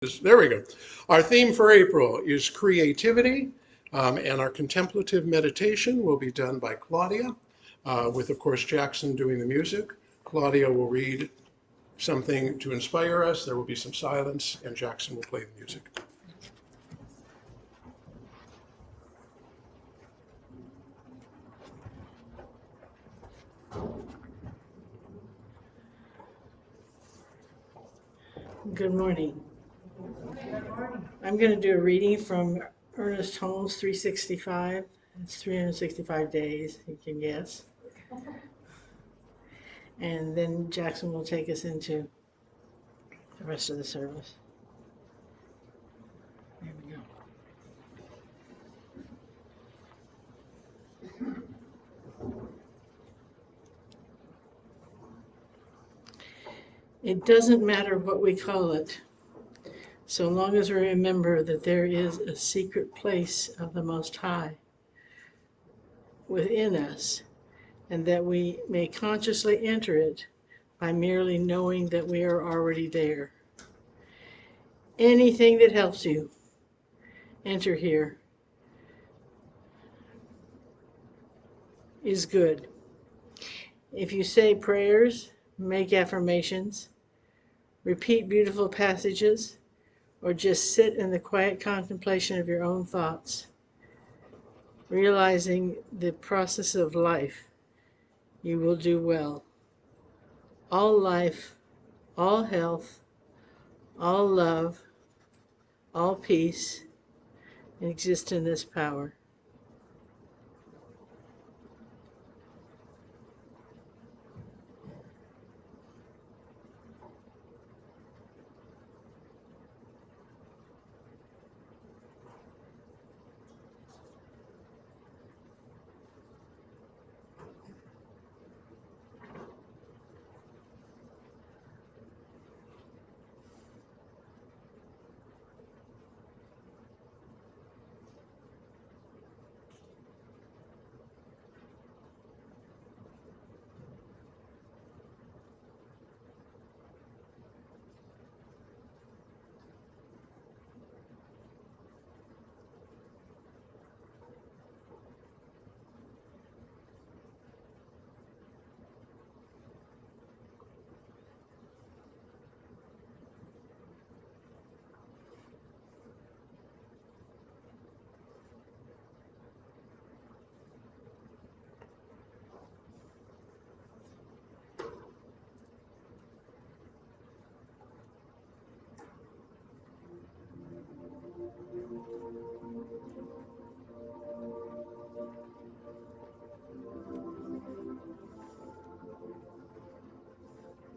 There we go. Our theme for April is creativity, and our contemplative meditation will be done by Claudia, with, of course, Jackson doing the music. Claudia will read something to inspire us. There will be some silence, and Jackson will play the music. Good morning. I'm going to do a reading from Ernest Holmes 365. It's 365 days, you can guess. And then Jackson will take us into the rest of the service. There we go. It doesn't matter what we call it, so long as we remember that there is a secret place of the Most High within us, and that we may consciously enter it by merely knowing that we are already there. Anything that helps you enter here is good. If you say prayers, make affirmations, repeat beautiful passages, or just sit in the quiet contemplation of your own thoughts, realizing the process of life, you will do well. All life, all health, all love, all peace exist in this power.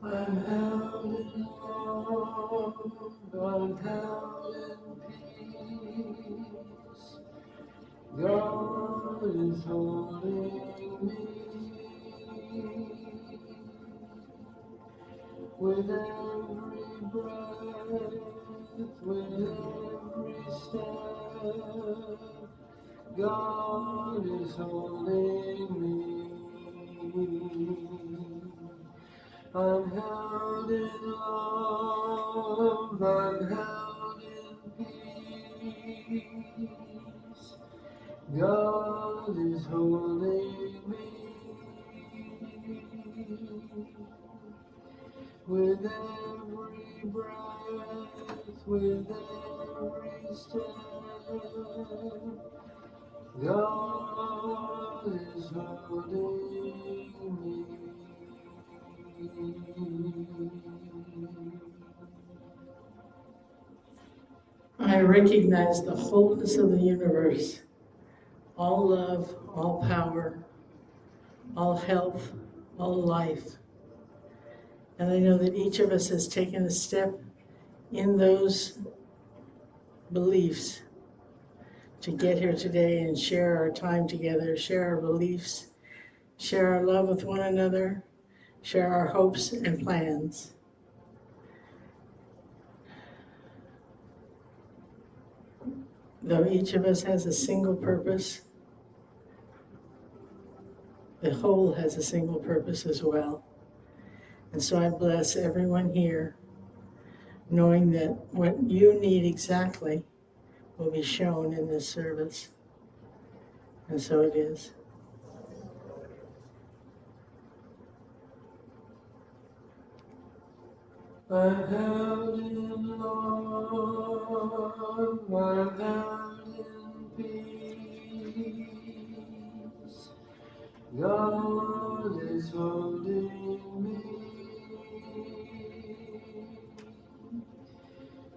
I'm held in love, I'm held in peace. God is holding me with every breath, with every step. God is holding me. I'm held in love, I'm held in peace. God is holding me with every breath, with every step. God is holding me. I recognize the wholeness of the universe, all love, all power, all health, all life. And I know that each of us has taken a step in those beliefs to get here today and share our time together, share our beliefs, share our love with one another, share our hopes and plans. Though each of us has a single purpose, the whole has a single purpose as well. And so I bless everyone here, knowing that what you need exactly will be shown in this service. And so it is. I'm held in love, I'm held in peace. God is holding me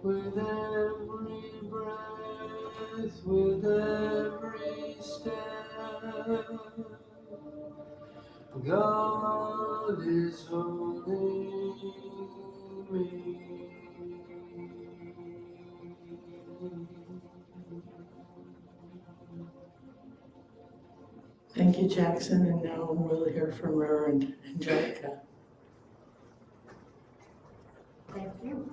with every breath, with every step. God is holding me. Thank you, Jackson, and now we'll hear from Reverend Angelica. Thank you.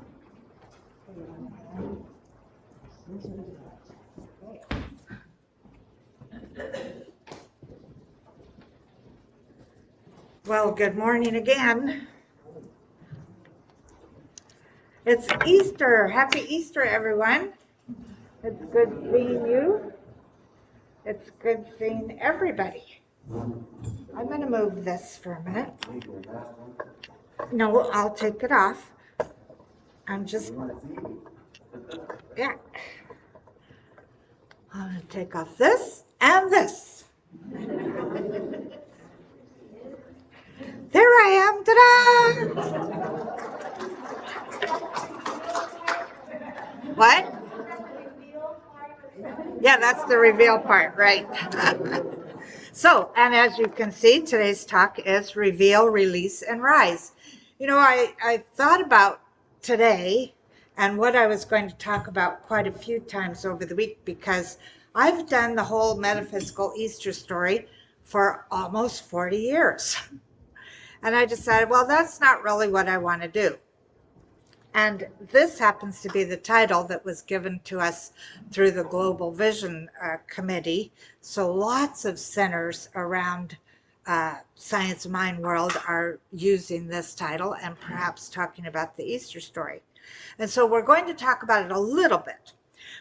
Well, good morning again. It's Easter. Happy Easter, everyone. It's good seeing you. It's good seeing everybody. I'm going to move this for a minute. No, I'll take it off. I'm just, yeah. I'm going to take off this and this. There I am. Ta-da! What? Yeah, that's the reveal part, right? So, and as you can see, today's talk is Reveal, Release, and Rise. You know, I thought about today and what I was going to talk about quite a few times over the week because I've done the whole metaphysical Easter story for almost 40 years. And I decided, well, that's not really what I want to do. And this happens to be the title that was given to us through the Global Vision Committee. So lots of centers around Science Mind World are using this title and perhaps talking about the Easter story. And so we're going to talk about it a little bit.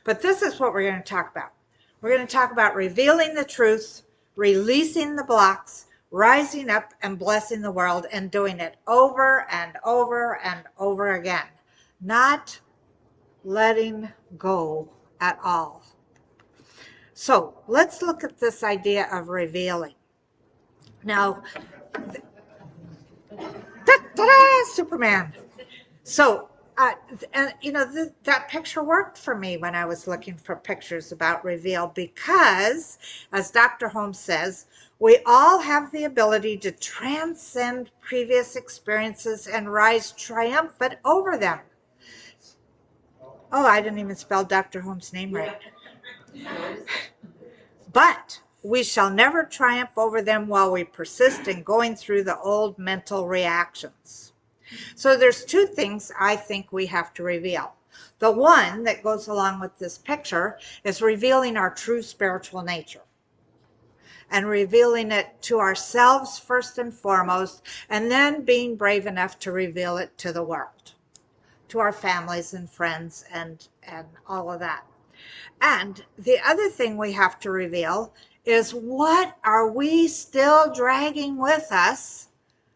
But this is what we're going to talk about. We're going to talk about revealing the truth, releasing the blocks, rising up and blessing the world, and doing it over and over and over again. Not letting go at all. So let's look at this idea of revealing. Now, ta-da, Superman. So, and you know, that picture worked for me when I was looking for pictures about reveal because, as Dr. Holmes says, we all have the ability to transcend previous experiences and rise triumphant over them. Oh, I didn't even spell Dr. Holmes' name right. But we shall never triumph over them while we persist in going through the old mental reactions. So there's two things I think we have to reveal. The one that goes along with this picture is revealing our true spiritual nature and revealing it to ourselves first and foremost, and then being brave enough to reveal it to the world, to our families and friends and all of that. And the other thing we have to reveal is what are we still dragging with us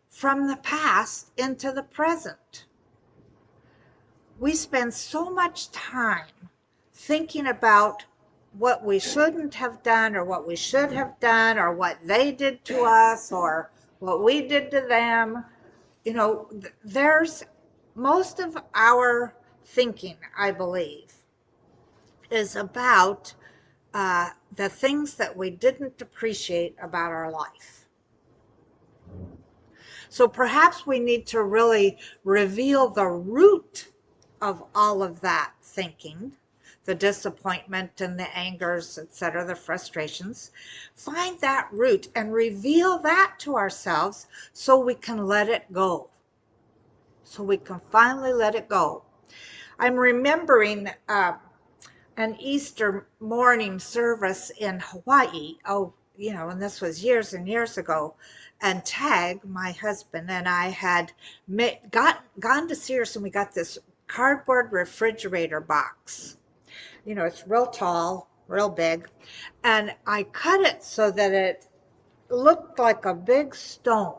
from the past into the present? We spend so much time thinking about what we shouldn't have done or what we should have done or what they did to us or what we did to them. You know, there's most of our thinking, I believe, is about the things that we didn't appreciate about our life. So perhaps we need to really reveal the root of all of that thinking, the disappointment and the angers, etc., the frustrations. Find that root and reveal that to ourselves so we can let it go. So we can finally let it go. I'm remembering an Easter morning service in Hawaii. Oh, you know, and this was years and years ago. And Tag, my husband, and I had gone to Sears, and we got this cardboard refrigerator box. You know, it's real tall, real big. And I cut it so that it looked like a big stone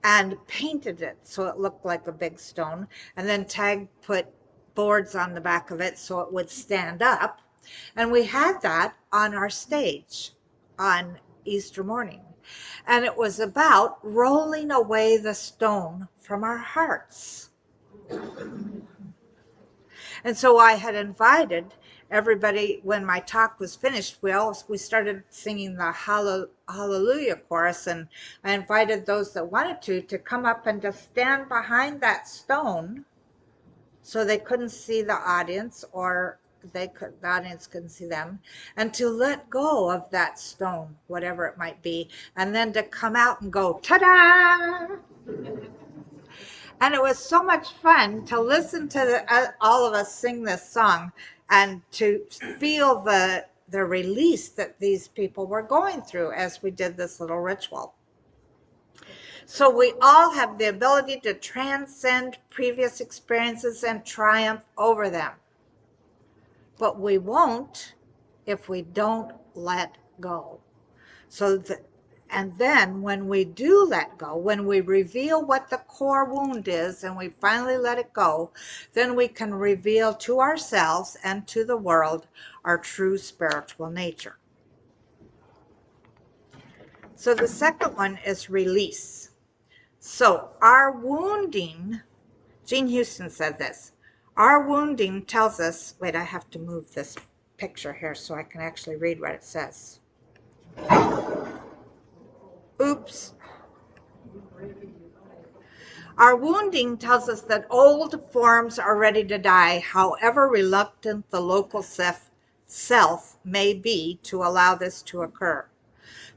and painted it so it looked like a big stone. And then put boards on the back of it so it would stand up. And we had that on our stage on Easter morning. And it was about rolling away the stone from our hearts. And so I had invited everybody, when my talk was finished, we started singing the Hallelujah chorus, and I invited those that wanted to come up and to stand behind that stone so they couldn't see the audience, or the audience couldn't see them, and to let go of that stone, whatever it might be, and then to come out and go, ta-da! And it was so much fun to listen to all of us sing this song and to feel the release that these people were going through as we did this little ritual. So we all have the ability to transcend previous experiences and triumph over them. But we won't if we don't let go. And then when we do let go, when we reveal what the core wound is and we finally let it go, then we can reveal to ourselves and to the world our true spiritual nature. So the second one is release. So our wounding, Jean Houston said this, our wounding tells us, wait, I have to move this picture here so I can actually read what it says. Oops. Our wounding tells us that old forms are ready to die, however reluctant the local self may be to allow this to occur.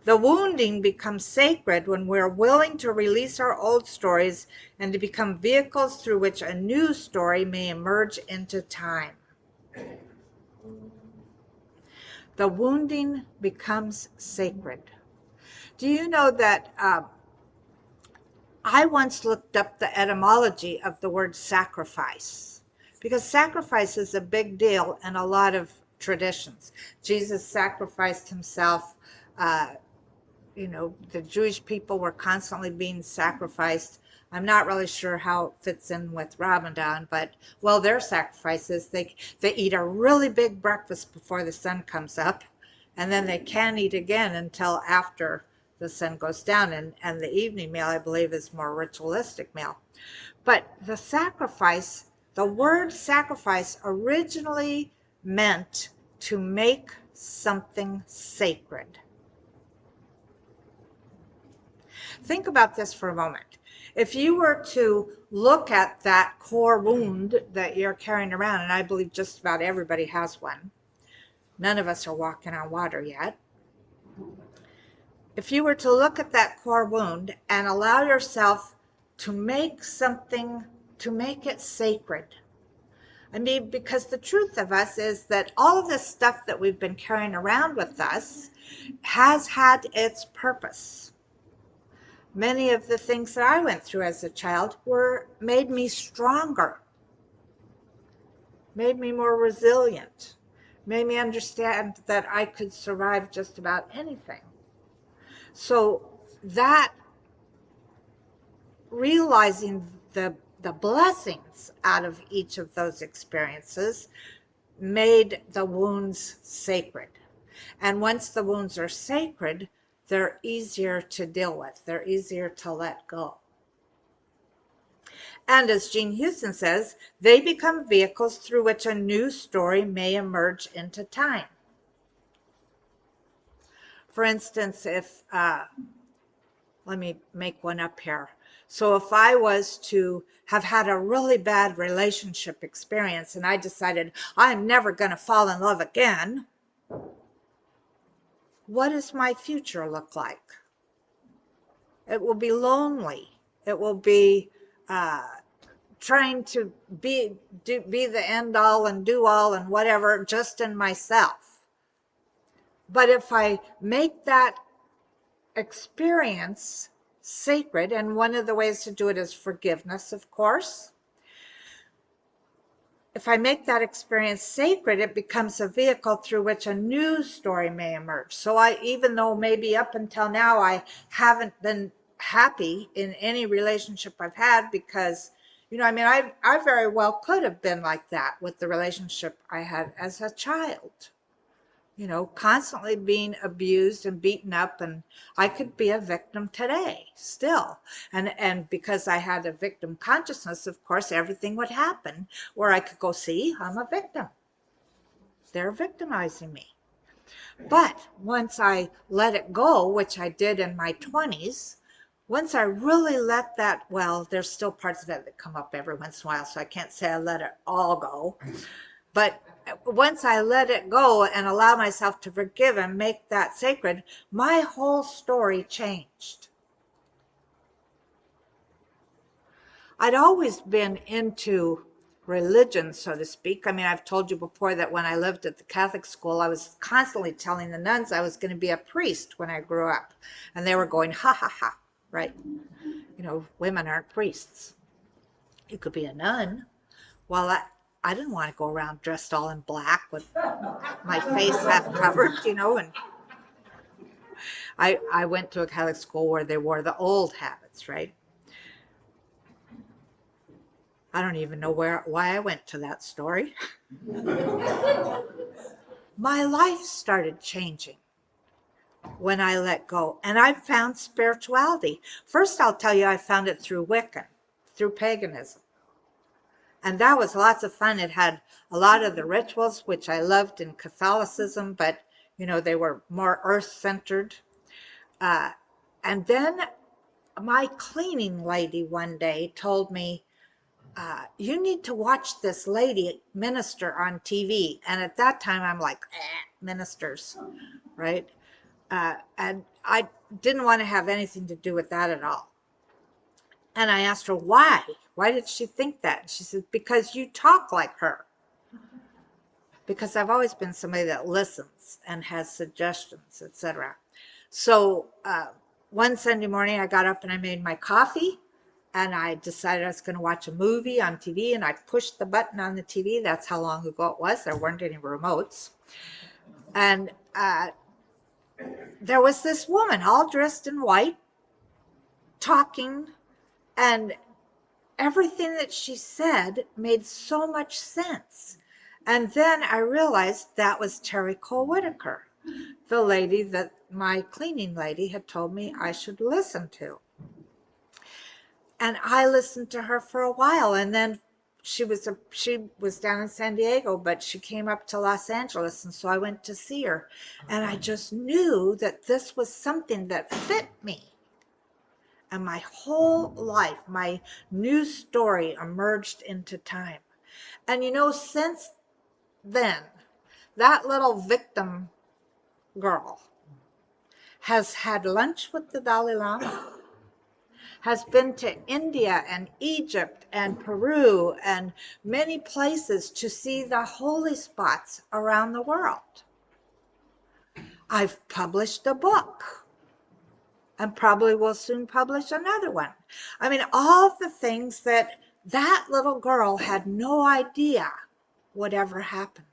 The wounding becomes sacred when we're willing to release our old stories and to become vehicles through which a new story may emerge into time. The wounding becomes sacred. Do you know that I once looked up the etymology of the word sacrifice, because sacrifice is a big deal in a lot of traditions. Jesus sacrificed himself. The Jewish people were constantly being sacrificed. I'm not really sure how it fits in with Ramadan, but, well, their sacrifices, they eat a really big breakfast before the sun comes up, and then they can't eat again until after the sun goes down, and the evening meal, I believe, is more ritualistic meal. But the word sacrifice originally meant to make something sacred. Think about this for a moment. If you were to look at that core wound that you're carrying around, and I believe just about everybody has one, none of us are walking on water yet. If you were to look at that core wound and allow yourself to make it sacred. I mean, because the truth of us is that all of this stuff that we've been carrying around with us has had its purpose. Many of the things that I went through as a child made me stronger, made me more resilient, made me understand that I could survive just about anything. So that realizing the blessings out of each of those experiences made the wounds sacred. And once the wounds are sacred, they're easier to deal with. They're easier to let go. And as Jean Houston says, they become vehicles through which a new story may emerge into time. For instance, let me make one up here. So if I was to have had a really bad relationship experience and I decided I'm never going to fall in love again, what does my future look like? It will be lonely. It will be trying to be the end all and do all and whatever just in myself. But if I make that experience sacred, and one of the ways to do it is forgiveness, of course, if I make that experience sacred, it becomes a vehicle through which a new story may emerge. So even though maybe up until now I haven't been happy in any relationship I've had, because, I mean, I very well could have been like that with the relationship I had as a child. Constantly being abused and beaten up, and I could be a victim today still. And because I had a victim consciousness, of course, everything would happen where I could go, see, I'm a victim. They're victimizing me. But once I let it go, which I did in my 20s, once I really let that, well, there's still parts of it that come up every once in a while, so I can't say I let it all go. But once I let it go and allow myself to forgive and make that sacred, my whole story changed. I'd always been into religion, so to speak. I mean, I've told you before that when I lived at the Catholic school, I was constantly telling the nuns I was going to be a priest when I grew up. And they were going, ha, ha, ha, right? Women aren't priests. You could be a nun. Well, I didn't want to go around dressed all in black with my face half covered, and I went to a Catholic school where they wore the old habits, right? I don't even know why I went to that story. My life started changing when I let go, and I found spirituality. First, I'll tell you, I found it through Wiccan, through paganism. And that was lots of fun. It had a lot of the rituals, which I loved in Catholicism, but, they were more earth-centered. And then my cleaning lady one day told me, you need to watch this lady minister on TV. And at that time, I'm like, ministers, right? And I didn't want to have anything to do with that at all. And I asked her, why? Why did she think that? She said, because you talk like her. Because I've always been somebody that listens and has suggestions, etc. So one Sunday morning, I got up and I made my coffee, and I decided I was going to watch a movie on TV, and I pushed the button on the TV. That's how long ago it was. There weren't any remotes. And there was this woman all dressed in white, talking, and everything that she said made so much sense. And then I realized that was Terry Cole Whitaker, the lady that my cleaning lady had told me I should listen to. And I listened to her for a while, and then she was down in San Diego, but she came up to Los Angeles, and so I went to see her. And I just knew that this was something that fit me. And my whole life, my new story emerged into time. And since then, that little victim girl has had lunch with the Dalai Lama, has been to India and Egypt and Peru and many places to see the holy spots around the world. I've published a book and probably will soon publish another one. I mean, all the things that little girl had no idea would ever happen.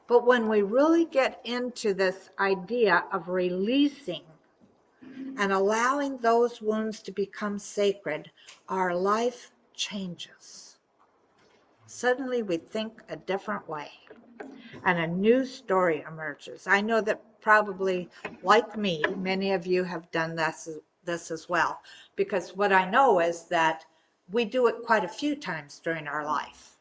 But when we really get into this idea of releasing and allowing those wounds to become sacred, our life changes. Suddenly we think a different way, and a new story emerges. I know that probably, like me, many of you have done this as well, because what I know is that we do it quite a few times during our life,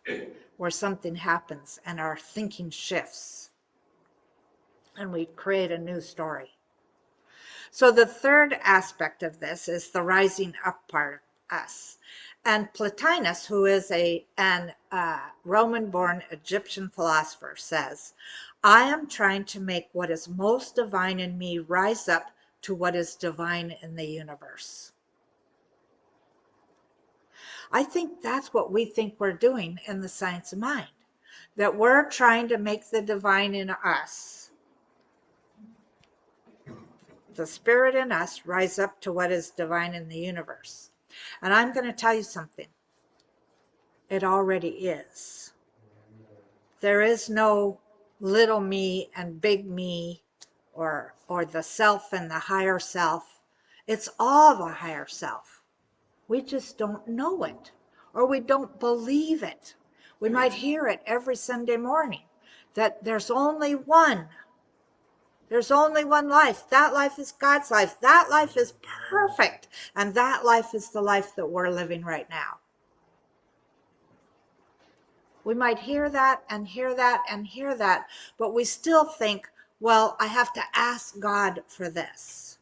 where something happens and our thinking shifts, and we create a new story. So the third aspect of this is the rising up part of us. And Plotinus, who is an Roman-born Egyptian philosopher, says, I am trying to make what is most divine in me rise up to what is divine in the universe. I think that's what we think we're doing in the science of mind, that we're trying to make the divine in us, the spirit in us, rise up to what is divine in the universe. And I'm going to tell you something. It already is. There is no little me and big me, or the self and the higher self. It's all the higher self. We just don't know it, or we don't believe it. We might hear it every Sunday morning, that there's only one. There's only one life. That life is God's life. That life is perfect. And that life is the life that we're living right now. We might hear that and hear that and hear that, but we still think, well, I have to ask God for this.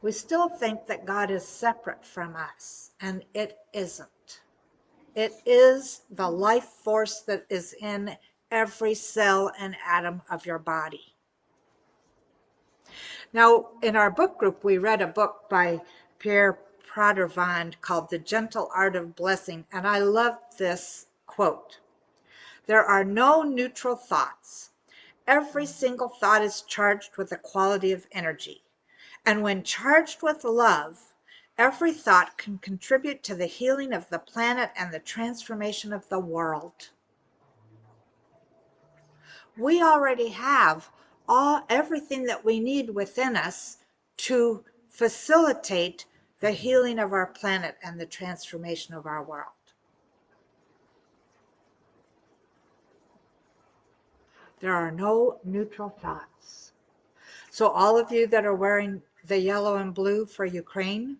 We still think that God is separate from us, and it isn't. It is the life force that is in every cell and atom of your body. Now, in our book group, we read a book by Pierre Pradervand called The Gentle Art of Blessing, and I love this quote. There are no neutral thoughts. Every single thought is charged with a quality of energy. And when charged with love, every thought can contribute to the healing of the planet and the transformation of the world. We already have everything that we need within us to facilitate the healing of our planet and the transformation of our world. There are no neutral thoughts. So all of you that are wearing the yellow and blue for Ukraine,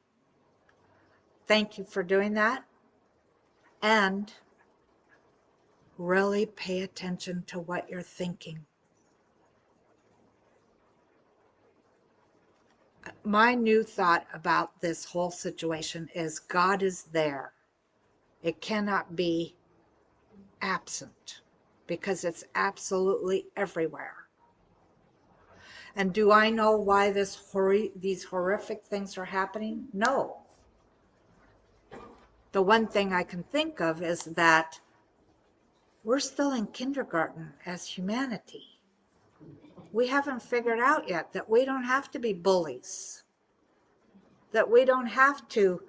thank you for doing that. And really pay attention to what you're thinking. My new thought about this whole situation is God is there. It cannot be absent because it's absolutely everywhere. And do I know why these horrific things are happening? No. The one thing I can think of is that we're still in kindergarten as humanity. We haven't figured out yet that we don't have to be bullies, that we don't have to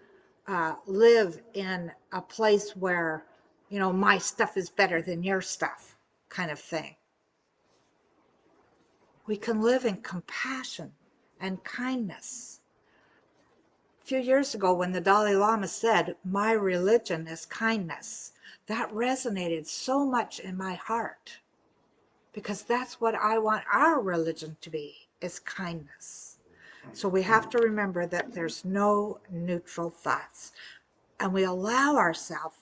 live in a place where, my stuff is better than your stuff kind of thing. We can live in compassion and kindness. A few years ago when the Dalai Lama said, "My religion is kindness," that resonated so much in my heart, because that's what I want our religion to be, is kindness. So we have to remember that there's no neutral thoughts, and we allow ourselves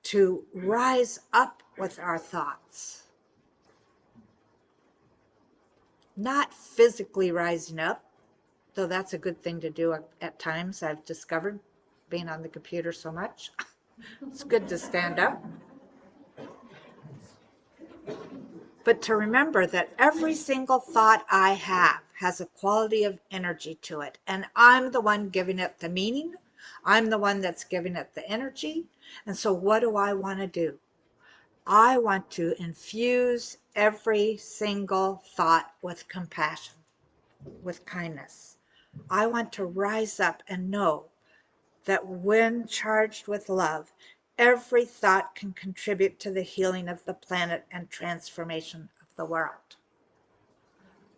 to rise up with our thoughts. Not physically rising up, though that's a good thing to do at times, I've discovered, being on the computer so much. It's good to stand up. But to remember that every single thought I have has a quality of energy to it, and I'm the one giving it the meaning. I'm the one that's giving it the energy. And so what do I want to do? I want to infuse every single thought with compassion, with kindness. I want to rise up and know that when charged with love, every thought can contribute to the healing of the planet and transformation of the world.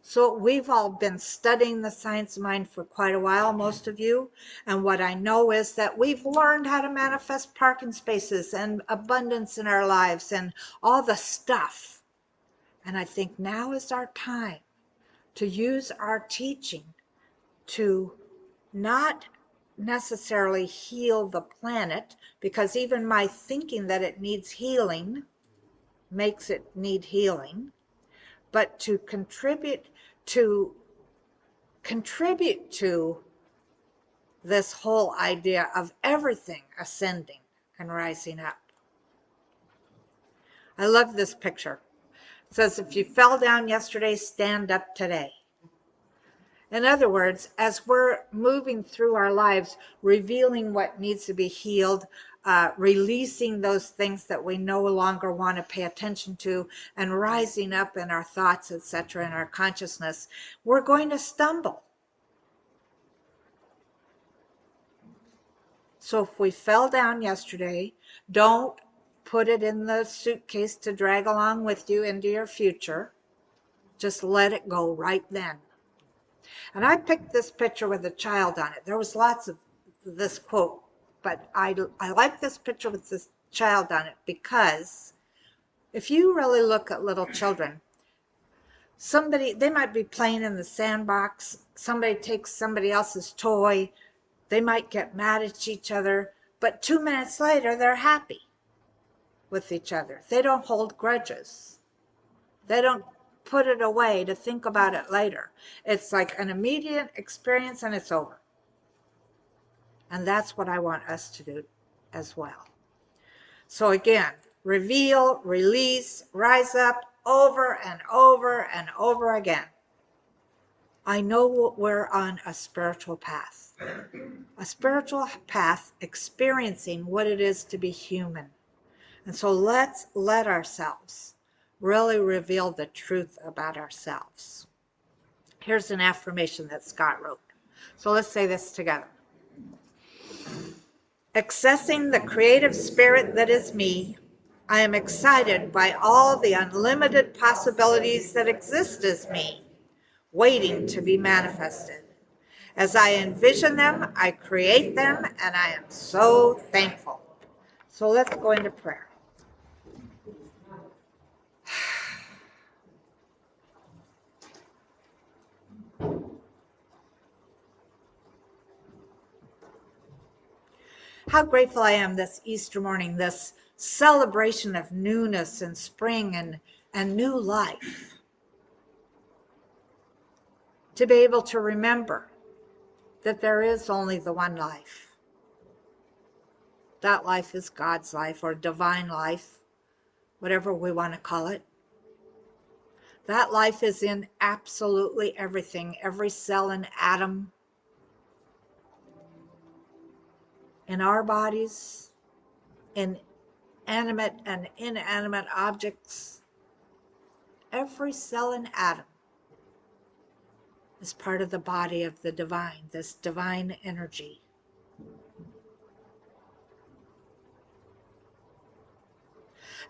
So we've all been studying the science of mind for quite a while, most of you, and what I know is that we've learned how to manifest parking spaces and abundance in our lives and all the stuff. And I think now is our time to use our teaching to not necessarily heal the planet, because even my thinking that it needs healing makes it need healing, but to contribute to this whole idea of everything ascending and rising up. I love this picture. It says, if you fell down yesterday, stand up today. In other words, as we're moving through our lives, revealing what needs to be healed, releasing those things that we no longer want to pay attention to, and rising up in our thoughts, etc., in our consciousness, we're going to stumble. So if we fell down yesterday, don't put it in the suitcase to drag along with you into your future. Just let it go right then. And I picked this picture with a child on it. There was lots of this quote, but I like this picture with this child on it because if you really look at little children, they might be playing in the sandbox, somebody takes somebody else's toy, they might get mad at each other, but 2 minutes later, they're happy with each other. They don't hold grudges. They don't put it away to think about it later. It's like an immediate experience and it's over. And that's what I want us to do as well. So again, reveal, release, rise up over and over and over again. I know we're on a spiritual path experiencing what it is to be human. And so let's let ourselves really reveal the truth about ourselves. Here's an affirmation that Scott wrote. So let's say this together. Accessing the creative spirit that is me, I am excited by all the unlimited possibilities that exist as me, waiting to be manifested. As I envision them, I create them, and I am so thankful. So let's go into prayer. How grateful I am this Easter morning, this celebration of newness and spring and new life. To be able to remember that there is only the one life. That life is God's life or divine life, whatever we want to call it. That life is in absolutely everything, every cell and atom in our bodies, in animate and inanimate objects. Every cell and atom is part of the body of the divine, this divine energy.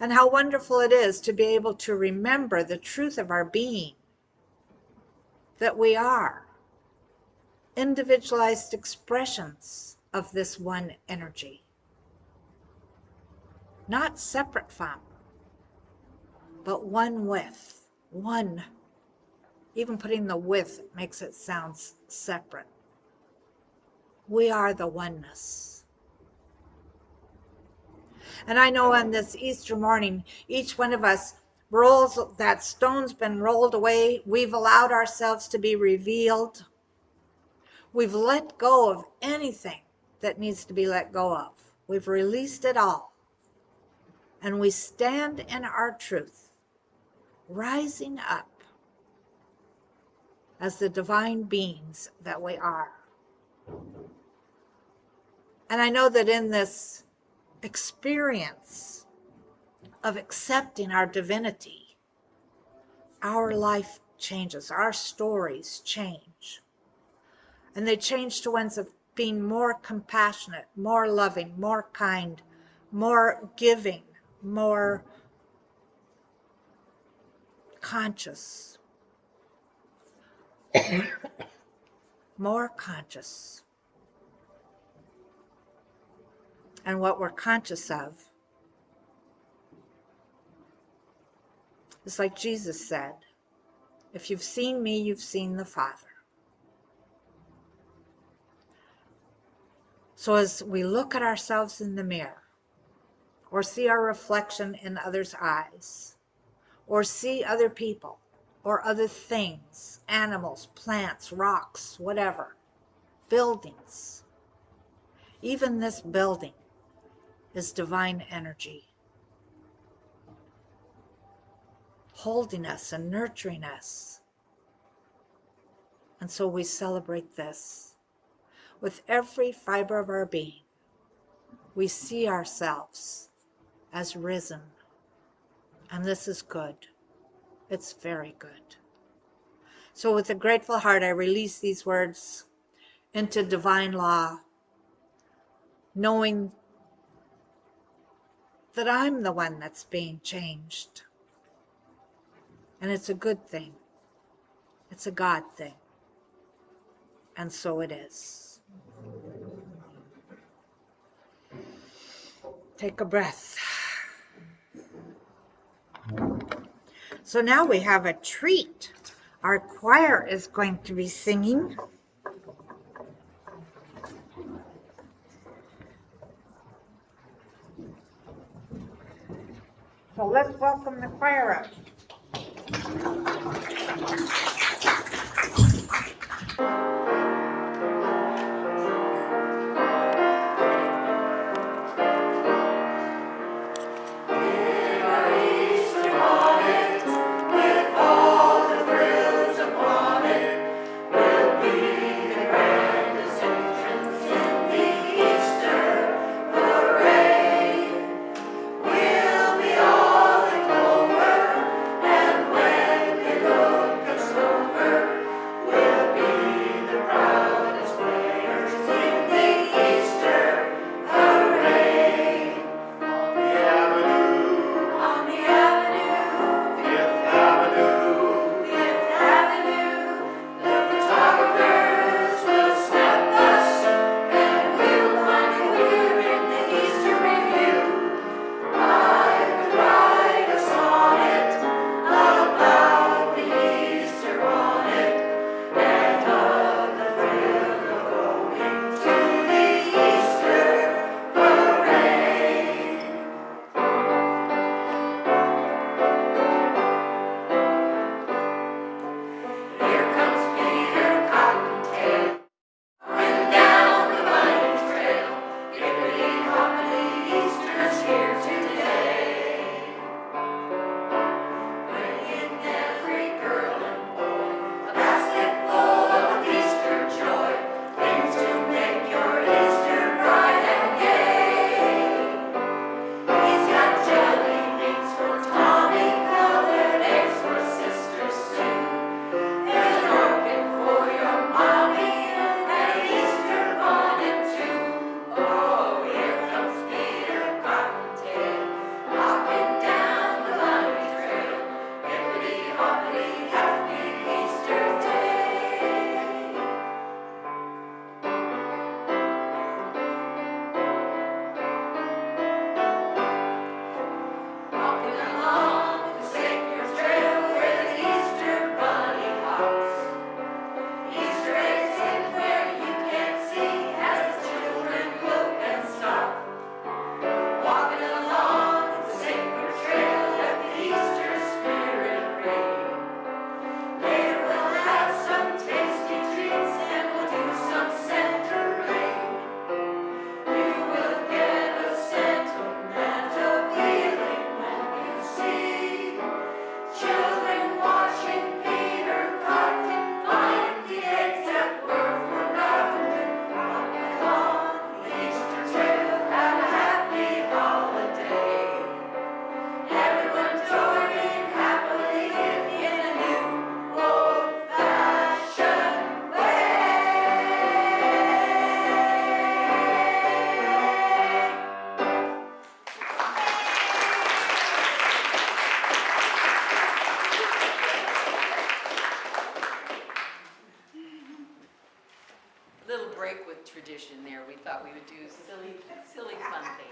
And how wonderful it is to be able to remember the truth of our being, that we are individualized expressions of this one energy, not separate from, but one with, one. Even putting the with makes it sound separate. We are the oneness. And I know on this Easter morning, each one of us that stone's been rolled away. We've allowed ourselves to be revealed. We've let go of anything that needs to be let go of. We've released it all. And we stand in our truth, rising up as the divine beings that we are. And I know that in this experience of accepting our divinity, our life changes, our stories change. And they change to ones of being more compassionate, more loving, more kind, more giving, more conscious. More conscious. And what we're conscious of is like Jesus said, if you've seen me, you've seen the Father. So as we look at ourselves in the mirror, or see our reflection in others' eyes, or see other people, or other things, animals, plants, rocks, whatever, buildings. Even this building is divine energy, holding us and nurturing us. And so we celebrate this. With every fiber of our being, we see ourselves as risen. And this is good. It's very good. So with a grateful heart, I release these words into divine law. knowing that I'm the one that's being changed. And it's a good thing. It's a God thing. And so it is. Take a breath. So now we have a treat. Our choir is going to be singing. So let's welcome the choir up. Little break with tradition there. We thought we would do silly fun things.